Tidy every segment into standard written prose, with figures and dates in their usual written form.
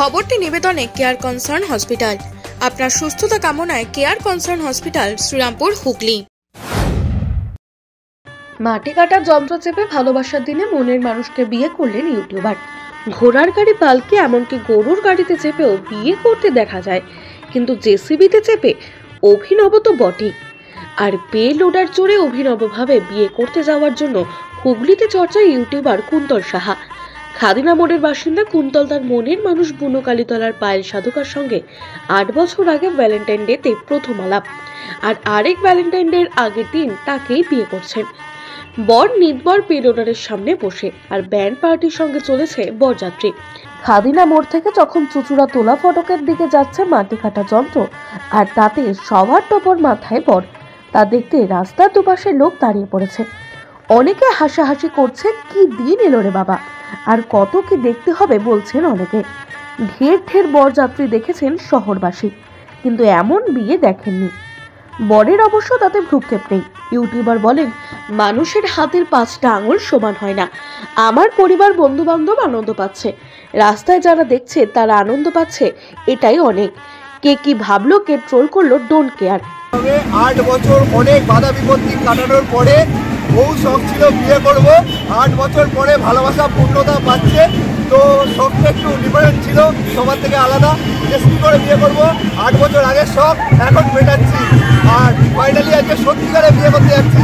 খবরটি নিবেদনে care concern hospital. আপনার সুস্থতা কামনায় care concern hospital, Serampore, Hooghly. মাটি কাটার যন্ত্র চেপে ভালোবাসার দিনে মনের মানুষকে বিয়ে করলেন ইউটিউবার। ঘোড়ার গাড়ি, পালকি, এমনকি গরুর গাড়িতে চেপেও বিয়ে করতে দেখা যায়, কিন্তু জেসিবিতে চেপে অভিনব তো বটেই। আর পে লোডার চড়ে অভিনবভাবে বিয়ে করতে যাওয়ার জন্য হুগলিতে চর্চায় ইউটিউবার কুন্তল সাহা। খাদিনা মোড়ের বাসিন্দা কুন্তল তার মনের মানুষ বুনো কালীতলার পায়েল সাধুকার সঙ্গে 8 বছর আগে ভ্যালেন্টাইন ডেতে প্রথম আলাপ, আর আরেক ভ্যালেন্টাইন ডের আগের দিন তাকেই বিয়ে করছেন। বর নির্ভর পেলোডারের সামনে বসে, আর ব্যান্ড পার্টির সঙ্গে চলেছে বরযাত্রী। খাদিনা মোড় থেকে যখন চুচুড়া তোলা ফটকের দিকে যাচ্ছে মাটি কাটা যন্ত্র, আর তাতে সবার টপর মাথায় বর, তা দেখতে রাস্তার দুপাশে লোক দাঁড়িয়ে পড়েছে। অনেকে হাসাহাসি করছে, কি দিন এলো রে বাবা, আর কত কি দেখতে হবে বলছেন অনেকে। ঢের ঢের বরযাত্রী দেখেছেন শহরবাসী, কিন্তু এমন বিয়ে দেখেননি। বরের অবশ্য তাতে ভ্রুক্ষেপ নেই। ইউটিউবার বলেন, মানুষের হাতের 5টা আঙুল সমান হয় না। আমার পরিবার, বন্ধু বান্ধব আনন্দ পাচ্ছে, রাস্তায় যারা দেখছে তারা আনন্দ পাচ্ছে, এটাই অনেক। কে কি ভাবলো, কে ট্রোল করলো, ডোন্ট কেয়ার। 8 বছর অনেক বাধা বিপত্তি কাটানোর পরে বহু শখ ছিল বিয়ে করব। 8 বছর পরে ভালোবাসা পূর্ণতা পাচ্ছে, তো শখটা একটু ডিফারেন্ট ছিল, সবার থেকে আলাদা। চেষ্টা করে বিয়ে করব, 8 বছর আগের শখ এখন মেটাচ্ছি, আর ফাইনালি আজকে সত্যিকারে বিয়ে করতে যাচ্ছি।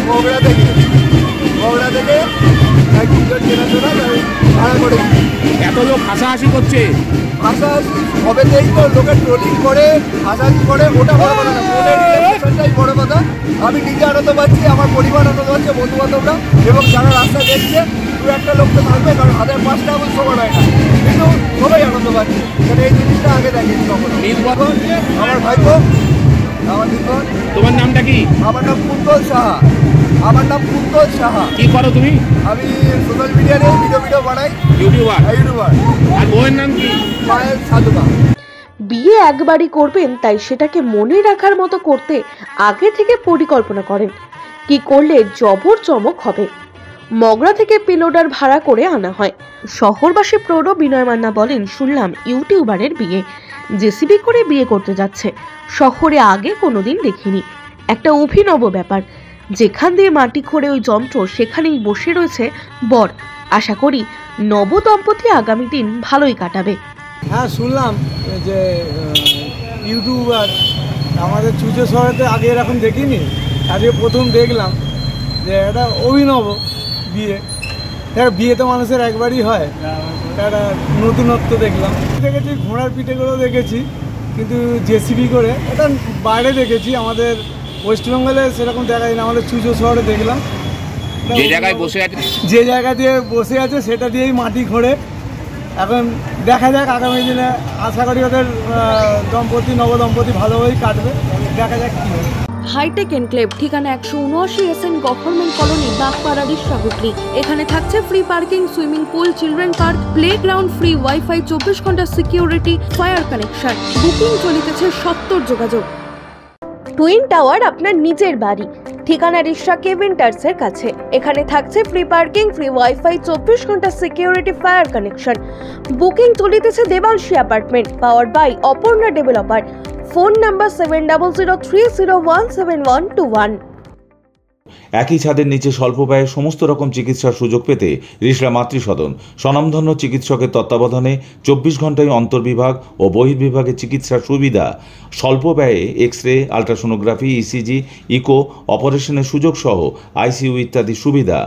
বগুড়া থেকে একজন চেনাশোনা ভাড়া করে। এত লোক হাসাহাসি করছে, হাসাহাসি হবে এই তো, লোকে ট্রোলিং করে, হাসাহাসি করে, ওটা বড় কথা না, মনের রিলেশনটাই বড় কথা। আমি নিজে আনন্দ পাচ্ছি, আমার পরিবার আনন্দ পাচ্ছে, বন্ধু বান্ধবরা, এবং যারা রাস্তায় দেখছে, 2-1টা লোক তো থাকবে, কারণ হাতের 5টা এমন সমান হয় না, কিন্তু সবাই আনন্দ পাচ্ছে। কারণ এই জিনিসটা আগে দেখেনি কখনো। আমার ভাইপো, আমার নির্ভর। তোমার নামটা কি? আমার নাম কুন্তল সাহা। কি করো তুমি? আমি সোশ্যাল মিডিয়াতে ভিডিও বানাই, ইউটিউবার। আর বউয়ের নাম কি? পায়েল সাধুকা। বিয়ে একবারই করবেন, তাই সেটাকে মনে রাখার মতো করতে আগে থেকে পরিকল্পনা করেন, কি করলে জবর চমক হবে। মগরা থেকে পেলোডার ভাড়া করে আনা হয়। শহরবাসী প্রৌঢ় বিনয় মান্না বলেন, শুনলাম ইউটিউবারের বিয়ে, জেসিবি করে বিয়ে করতে যাচ্ছে, শহরে আগে কোনোদিন দেখিনি। একটা অভিনব ব্যাপার, যেখান দিয়ে মাটি খোঁড়ে ওই যন্ত্র, সেখানেই বসে রয়েছে বর। আশা করি নব দম্পতি আগামী দিন ভালোই কাটাবে। হ্যাঁ, শুনলাম যে ইউটিউবার আমাদের চুচে শহরেতে আগে এরকম দেখিনি, আজকে প্রথম দেখলাম যে এটা অভিনব বিয়ে। বিয়ে তো মানুষের একবারই হয়, একটা নতুনত্ব দেখলাম। দেখেছি ঘোড়ার পিঠে করেও দেখেছি, কিন্তু জেসিবি করে এটা বাইরে দেখেছি, আমাদের ওয়েস্ট বেঙ্গলে সেরকম দেখা যায় না। আমাদের চুচো শহরে দেখলাম, যে জায়গায় বসে আছে, যে জায়গা দিয়ে বসে আছে সেটা দিয়েই মাটি খোঁড়ে। এখন দেখা যাক আগামী দিনে, আশা করি ওদের নবদম্পতি ভালোভাবেই কাটবে, দেখা যাক কি হবে। হাইটেক এনক্লেভ, ঠিকানা 179 SN government colony, Bagpara, Rishra, Hooghly. এখানে থাকছে free parking, swimming pool, children park, playground, free wifi, 24 ঘন্টা সিকিউরিটি, ফায়ার কানেকশন। বুকিং চলিতেছে, 70 যোগাযোগ। টুইন টাওয়ার আপনার নিজের বাড়ি, ঠিকানা রিষ্টা কেভিন্টার্সের কাছে। এখানে থাকছে ফ্রি পার্কিং, ফ্রি ওয়াইফাই, 24 ঘন্টা সিকিউরিটি, ফায়ার কানেকশন। বুকিং চলিতেছে Debanshi apartment, power by Aparna developer. Phone number 7003017121। একই ছাদের নিচে স্বল্প ব্যয়ে সমস্ত রকম চিকিৎসার সুযোগ পেতে রিষড়া মাতৃসদন স্বনামধন্য চিকিৎসকের তত্ত্বাবধানে 24 ঘন্টায় অন্তর্বিভাগ ও বহির্বিভাগে চিকিৎসার সুবিধা, স্বল্প ব্যয়ে X ray, ultrasonography, ECG, eco অপারেশনের সুযোগ সহ আইসিইউ ইত্যাদি সুবিধা।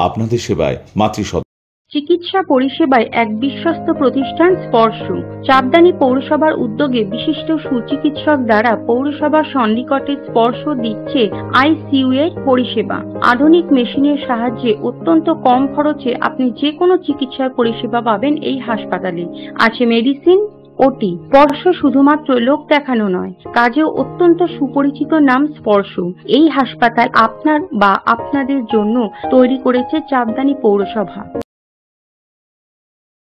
আপনাদের সেবায় মাতৃসদন। চিকিৎসা পরিষেবায় এক বিশ্বস্ত প্রতিষ্ঠান স্পর্শ। চাপদানি পৌরসভার উদ্যোগে বিশিষ্ট সুচিকিৎসক দ্বারা পৌরসভার সন্নিকটে স্পর্শ দিচ্ছে আইসিইউ এর পরিষেবা। আধুনিক মেশিনের সাহায্যে অত্যন্ত কম খরচে আপনি যে কোনো চিকিৎসার পরিষেবা পাবেন এই হাসপাতালে। আছে মেডিসিন, ওটি। স্পর্শ শুধুমাত্র লোক দেখানো নয়, কাজেও অত্যন্ত সুপরিচিত নাম স্পর্শ। এই হাসপাতাল আপনার বা আপনাদের জন্য তৈরি করেছে চাপদানি পৌরসভা।